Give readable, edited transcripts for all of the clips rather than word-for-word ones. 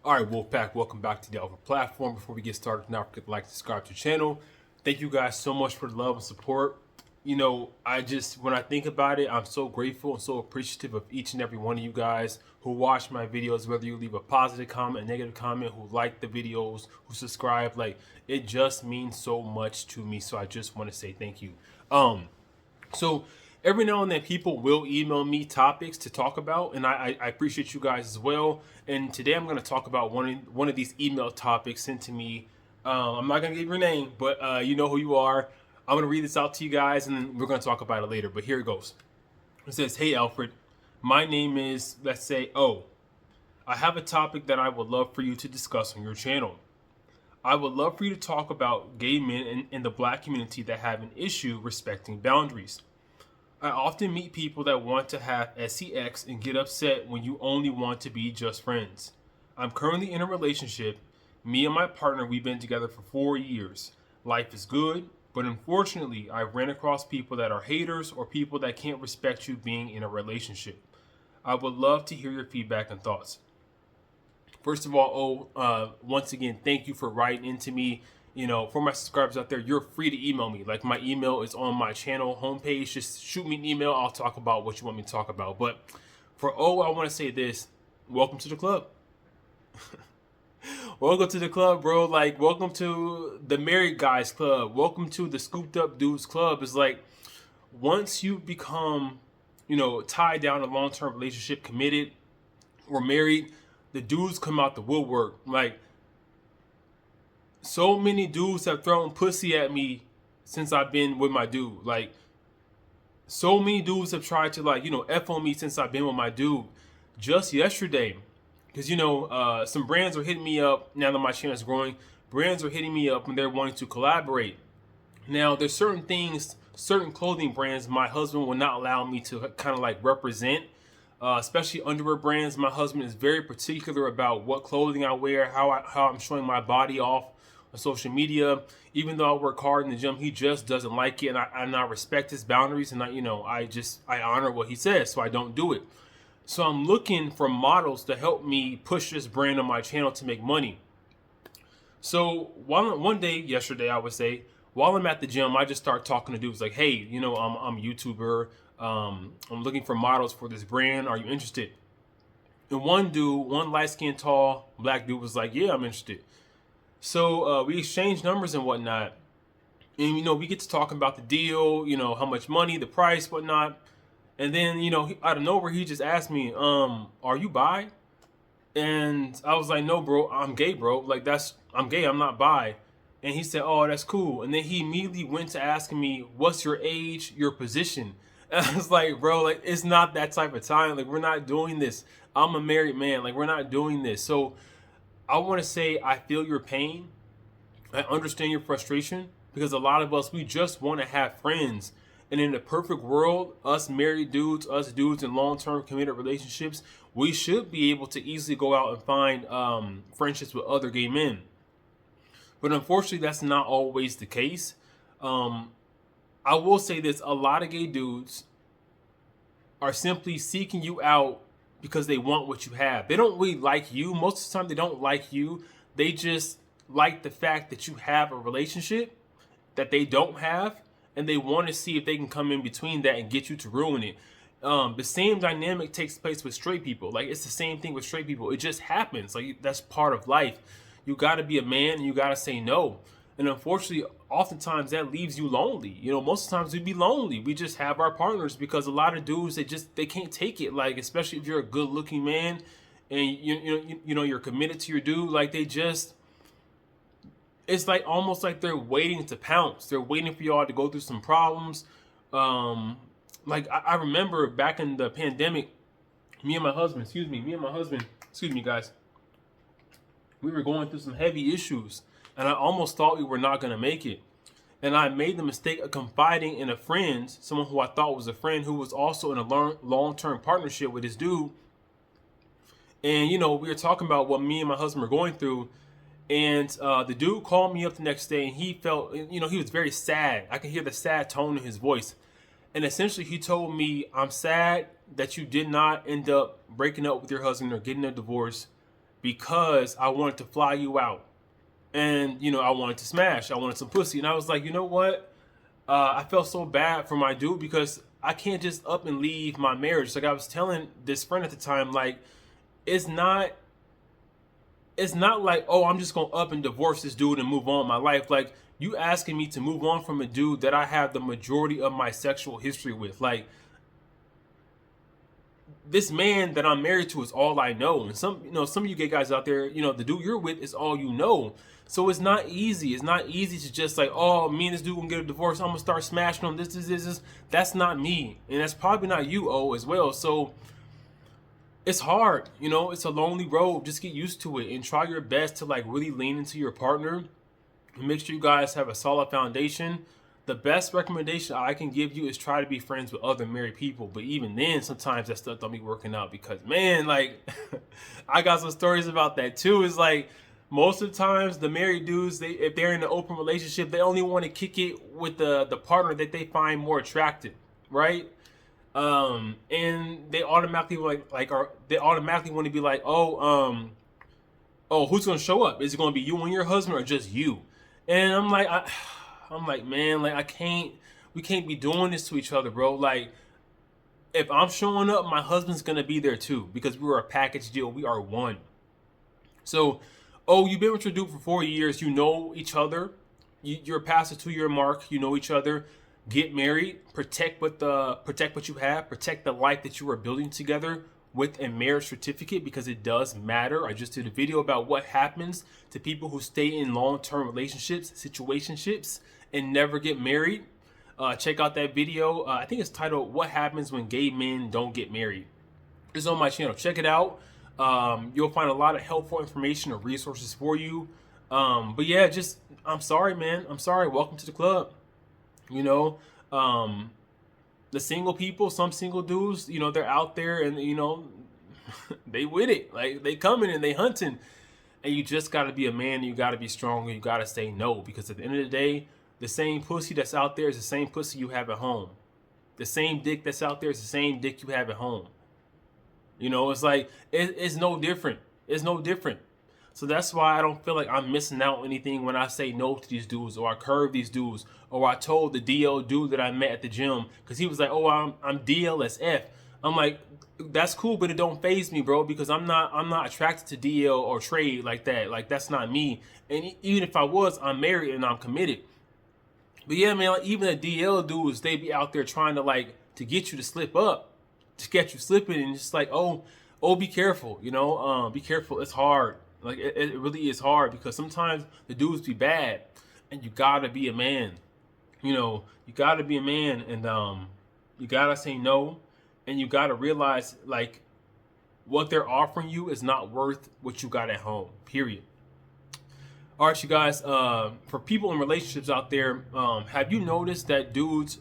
All right, Wolfpack, welcome back to the Alpha platform. Before we get started, do not forget to like and subscribe to the channel. Thank you guys so much for the love and support. You know, when I think about it, I'm so grateful and so appreciative of each and every one of you guys who watch my videos, whether you leave a positive comment, a negative comment, who like the videos, who subscribe. Like, it just means so much to me. So I just want to say thank you. So every now and then people will email me topics to talk about, and I appreciate you guys as well. And today I'm going to talk about one of these email topics sent to me. I'm not going to give your name, but you know who you are. I'm going to read this out to you guys, and then we're going to talk about it later. But here it goes. It says, "Hey Alfred, my name is, let's say, O. I have a topic that I would love for you to discuss on your channel. I would love for you to talk about gay men in the black community that have an issue respecting boundaries. I often meet people that want to have sex and get upset when you only want to be just friends. I'm currently in a relationship. Me and my partner, we've been together for 4 years. Life is good, but unfortunately, I ran across people that are haters or people that can't respect you being in a relationship. I would love to hear your feedback and thoughts." First of all, once again, thank you for writing into me. You know, for my subscribers out there, you're free to email me. Like, my email is on my channel homepage. Just shoot me an email. I'll talk about what you want me to talk about. But for O, I want to say this. Welcome to the club. Welcome to the club, bro. Like, welcome to the married guys club. Welcome to the scooped up dudes club. It's like, once you become, tied down in a long-term relationship, committed or married, the dudes come out the woodwork. Like, so many dudes have thrown pussy at me since I've been with my dude. Like, so many dudes have tried to, F on me since I've been with my dude. Just yesterday, because, some brands are hitting me up now that my channel is growing. Brands are hitting me up and they're wanting to collaborate. Now, there's certain things, certain clothing brands my husband will not allow me to kind of represent. Especially underwear brands. My husband is very particular about what clothing I wear, how I'm showing my body off on social media. Even though I work hard in the gym, he just doesn't like it, and I respect his boundaries, and I honor what he says, so I don't do it. So I'm looking for models to help me push this brand on my channel to make money. So one day, yesterday, I would say, while I'm at the gym, I just start talking to dudes like, "Hey, I'm a YouTuber. I'm looking for models for this brand. Are you interested?" And one light-skinned, tall, black dude was like, "Yeah, I'm interested." So we exchanged numbers and whatnot. And, we get to talking about the deal, how much money, the price, whatnot. And then, out of nowhere, he just asked me, "Are you bi?" And I was like, "No, bro, I'm gay, bro. I'm gay, I'm not bi." And he said, "Oh, that's cool." And then he immediately went to asking me, "What's your age, your position?" And I was like, "Bro, it's not that type of time. We're not doing this. I'm a married man. We're not doing this." So I want to say I feel your pain. I understand your frustration, because a lot of us, we just want to have friends. And in the perfect world, us married dudes, us dudes in long-term committed relationships, we should be able to easily go out and find friendships with other gay men. But unfortunately, that's not always the case. I will say this, a lot of gay dudes are simply seeking you out because they want what you have. They don't really like you. Most of the time, they don't like you. They just like the fact that you have a relationship that they don't have, and they want to see if they can come in between that and get you to ruin it. The same dynamic takes place with straight people. It's the same thing with straight people. It just happens. That's part of life. You got to be a man, and you got to say no. And unfortunately, oftentimes that leaves you lonely. Most of the times we be lonely. We just have our partners, because a lot of dudes, they can't take it. Especially if you're a good looking man and you're committed to your dude. It's almost like they're waiting to pounce. They're waiting for y'all to go through some problems. I remember back in the pandemic, me and my husband, guys, we were going through some heavy issues. And I almost thought we were not going to make it. And I made the mistake of confiding in a friend, someone who I thought was a friend, who was also in a long-term partnership with this dude. And, we were talking about what me and my husband were going through. And the dude called me up the next day, and he felt, he was very sad. I could hear the sad tone in his voice. And essentially, he told me, "I'm sad that you did not end up breaking up with your husband or getting a divorce. because I wanted to fly you out. And, I wanted to smash. I wanted some pussy. And I was like, you know what? I felt so bad for my dude because I can't just up and leave my marriage. Like I was telling this friend at the time, like, it's not like, oh, I'm just gonna up and divorce this dude and move on with my life. Like, you asking me to move on from a dude that I have the majority of my sexual history with. Like, this man that I'm married to is all I know. And some of you gay guys out there, the dude you're with is all you know. So it's not easy. It's not easy to just like, oh, me and this dude gonna get a divorce. I'm gonna start smashing him. This. That's not me. And that's probably not you, as well. So it's hard, it's a lonely road. Just get used to it and try your best to like really lean into your partner and make sure you guys have a solid foundation. The best recommendation I can give you is try to be friends with other married people. But even then, sometimes that stuff don't be working out because, man, like, I got some stories about that too. It's like, most of the times the married dudes, if they're in an open relationship, they only want to kick it with the partner that they find more attractive, right? And they automatically they automatically want to be like, oh, who's gonna show up? Is it gonna be you and your husband or just you? And I'm like, man, like we can't be doing this to each other, bro. Like, if I'm showing up, my husband's gonna be there too because we were a package deal. We are one. So, you've been with your dude for 4 years. You know each other. You're past the 2-year mark. You know each other. Get married. Protect what you have. Protect the life that you are building together with a marriage certificate because it does matter. I just did a video about what happens to people who stay in long-term relationships, situationships, and never get married. Check out that video. I think it's titled "What Happens When Gay Men Don't Get Married." It's on my channel. Check it out. You'll find a lot of helpful information or resources for you. But yeah, I'm sorry, man. I'm sorry. Welcome to the club. The single people, some single dudes, they're out there and, they with it. Like, they coming and they hunting. And you just got to be a man. And you got to be strong. And you got to say no. Because at the end of the day, the same pussy that's out there is the same pussy you have at home. The same dick that's out there is the same dick you have at home. It's like, it's no different. It's no different. So that's why I don't feel like I'm missing out on anything when I say no to these dudes or I curve these dudes or I told the DL dude that I met at the gym because he was like, oh, I'm DL as F. I'm like, that's cool, but it don't faze me, bro, because I'm not attracted to DL or trade like that. Like, that's not me. And even if I was, I'm married and I'm committed. But yeah, man, like, even the DL dudes, they be out there trying to get you to slip up, to get you slipping, and just like, oh, be careful, be careful. It's hard. Like, it really is hard because sometimes the dudes be bad and you gotta be a man. You gotta be a man and you gotta say no and you gotta realize like what they're offering you is not worth what you got at home, period. All right, you guys, for people in relationships out there, have you noticed that dudes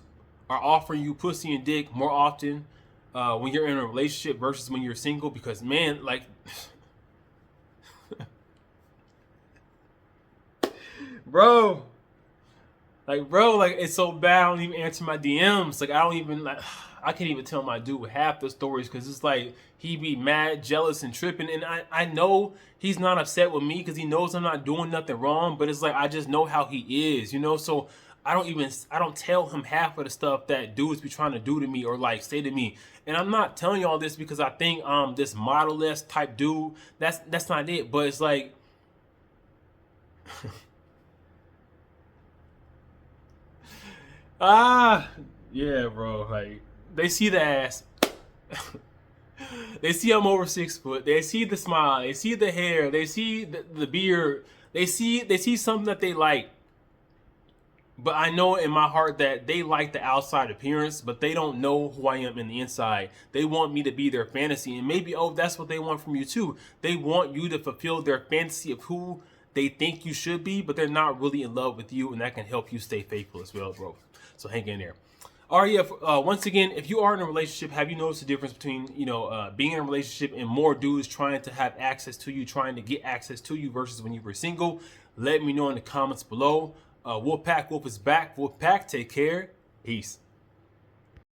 are offering you pussy and dick more often when you're in a relationship versus when you're single? Because, man, like... Bro, it's so bad. I don't even answer my DMs. Like, I can't even tell my dude half the stories because it's like he be mad, jealous, and tripping. And I know he's not upset with me because he knows I'm not doing nothing wrong. But it's like I just know how he is, So I don't tell him half of the stuff that dudes be trying to do to me or like say to me. And I'm not telling you all this because I think this model-less type dude. That's not it. But it's like. Yeah, bro. Like, they see the ass. They see I'm over 6 foot. They see the smile. They see the hair. They see the beard. They see something that they like. But I know in my heart that they like the outside appearance, but they don't know who I am in the inside. They want me to be their fantasy. And maybe, that's what they want from you too. They want you to fulfill their fantasy of who they think you should be, but they're not really in love with you, and that can help you stay faithful as well, bro. So hang in there. All right, yeah. Once again, if you are in a relationship, have you noticed the difference between being in a relationship and more dudes trying to have access to you, trying to get access to you versus when you were single? Let me know in the comments below. Wolfpack Wolf is back. Wolfpack, take care. Peace.